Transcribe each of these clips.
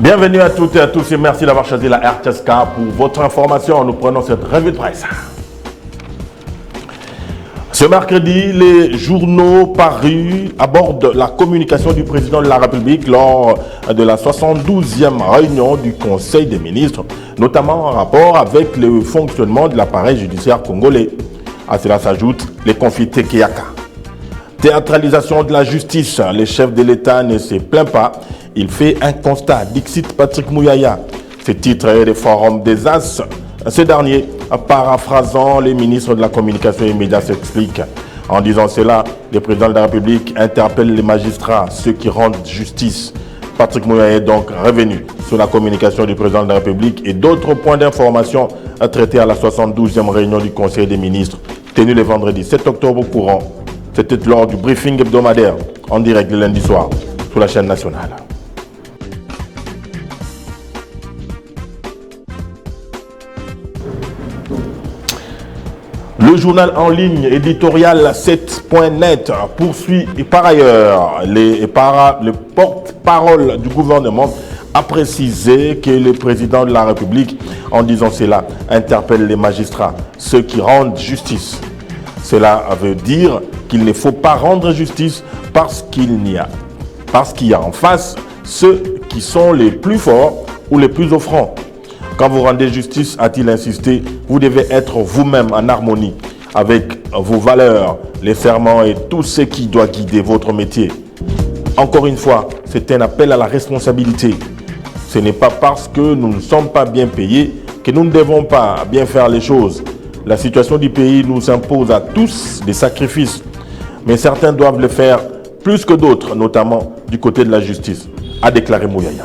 Bienvenue à toutes et à tous et merci d'avoir choisi la RTSK pour votre information. Nous prenons cette revue de presse. Ce mercredi, les journaux parus abordent la communication du président de la République lors de la 72e réunion du Conseil des ministres, notamment en rapport avec le fonctionnement de l'appareil judiciaire congolais. À cela s'ajoutent les conflits Teke-Yaka. Théâtralisation de la justice, le chef de l'État ne se plaint pas. Il fait un constat, dixit Patrick Mouyaya. Ce titre est le Forum des As. Ce dernier, paraphrasant les ministres de la communication immédiate, s'explique. En disant cela, le président de la République interpelle les magistrats, ceux qui rendent justice. Patrick Mouyaya est donc revenu sur la communication du président de la République et d'autres points d'information à traiter à la 72e réunion du Conseil des ministres, tenue le vendredi 7 octobre courant. C'était lors du briefing hebdomadaire en direct le lundi soir sur la chaîne nationale. Le journal en ligne éditorial 7.net poursuit et par ailleurs le porte-parole du gouvernement a précisé que le président de la République, en disant cela, interpelle les magistrats, ceux qui rendent justice. Cela veut dire qu'il ne faut pas rendre justice parce qu'il y a en face ceux qui sont les plus forts ou les plus offrants. Quand vous rendez justice, a-t-il insisté, vous devez être vous-même en harmonie avec vos valeurs, les serments et tout ce qui doit guider votre métier. Encore une fois, c'est un appel à la responsabilité. Ce n'est pas parce que nous ne sommes pas bien payés que nous ne devons pas bien faire les choses. La situation du pays nous impose à tous des sacrifices, mais certains doivent le faire plus que d'autres, notamment du côté de la justice, a déclaré Mouyaya.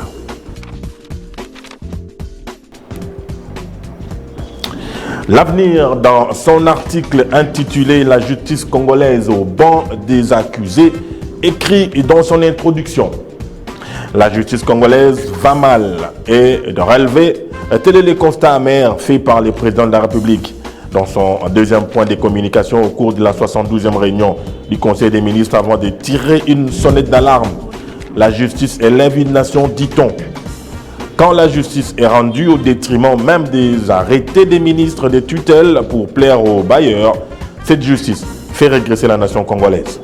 L'avenir, dans son article intitulé « La justice congolaise au banc des accusés », écrit dans son introduction. La justice congolaise va mal et de relever, tel est le constat amer fait par le président de la République. Dans son deuxième point de communication au cours de la 72e réunion du Conseil des ministres avant de tirer une sonnette d'alarme. La justice élève une nation, dit-on. Quand la justice est rendue au détriment même des arrêtés des ministres de tutelle pour plaire aux bailleurs, cette justice fait régresser la nation congolaise.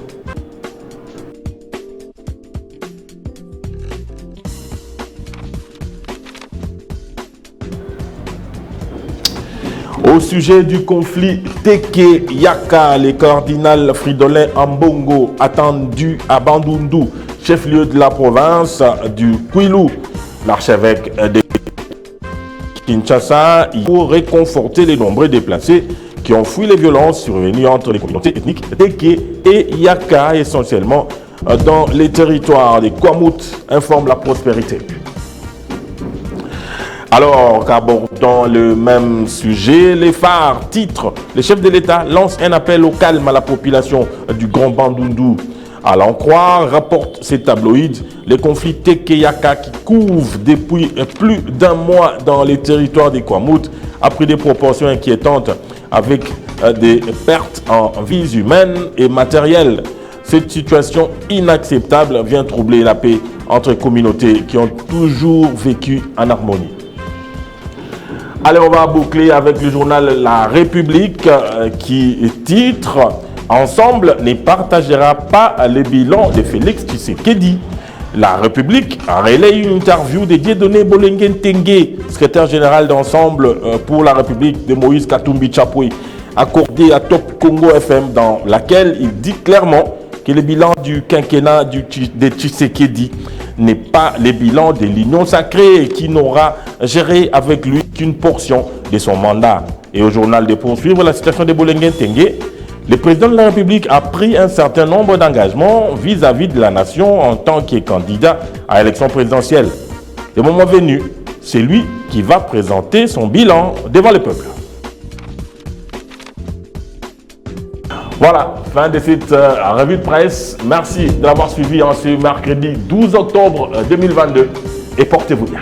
Au sujet du conflit Teke-Yaka, le cardinal Fridolin Ambongo attendu à Bandundu, chef-lieu de la province du Kwilu, l'archevêque de Kinshasa, pour réconforter les nombreux déplacés qui ont fui les violences survenues entre les communautés ethniques Teke et Yaka, essentiellement dans les territoires des Kwamut, informe la prospérité. Alors qu'abordant le même sujet, les phares titrent « Le chef de l'État lance un appel au calme à la population du Grand Bandundu ». À l'en croire, rapporte ces tabloïds, les conflits Teke-Yaka qui couvrent depuis plus d'un mois dans les territoires des Kwamut a pris des proportions inquiétantes avec des pertes en vies humaines et matérielles. Cette situation inacceptable vient troubler la paix entre communautés qui ont toujours vécu en harmonie. Allez, on va boucler avec le journal La République qui titre « Ensemble ne partagera pas le bilan de Félix Tshisekedi ». La République a relayé une interview de Dieudonné Bolengen Tengue, secrétaire général d'Ensemble pour la République de Moïse Katumbi Tchapoué, accordée à Top Congo FM, dans laquelle il dit clairement que le bilan du quinquennat de Tshisekedi n'est pas le bilan de l'Union sacrée qui n'aura géré avec lui qu'une portion de son mandat. Et au journal de poursuivre la situation de Bolengen Tengue, le président de la République a pris un certain nombre d'engagements vis-à-vis de la nation en tant que candidat à l'élection présidentielle. Le moment venu, c'est lui qui va présenter son bilan devant le peuple. Voilà, fin de cette revue de presse. Merci de l'avoir suivi en ce mercredi 12 octobre 2022 et portez-vous bien.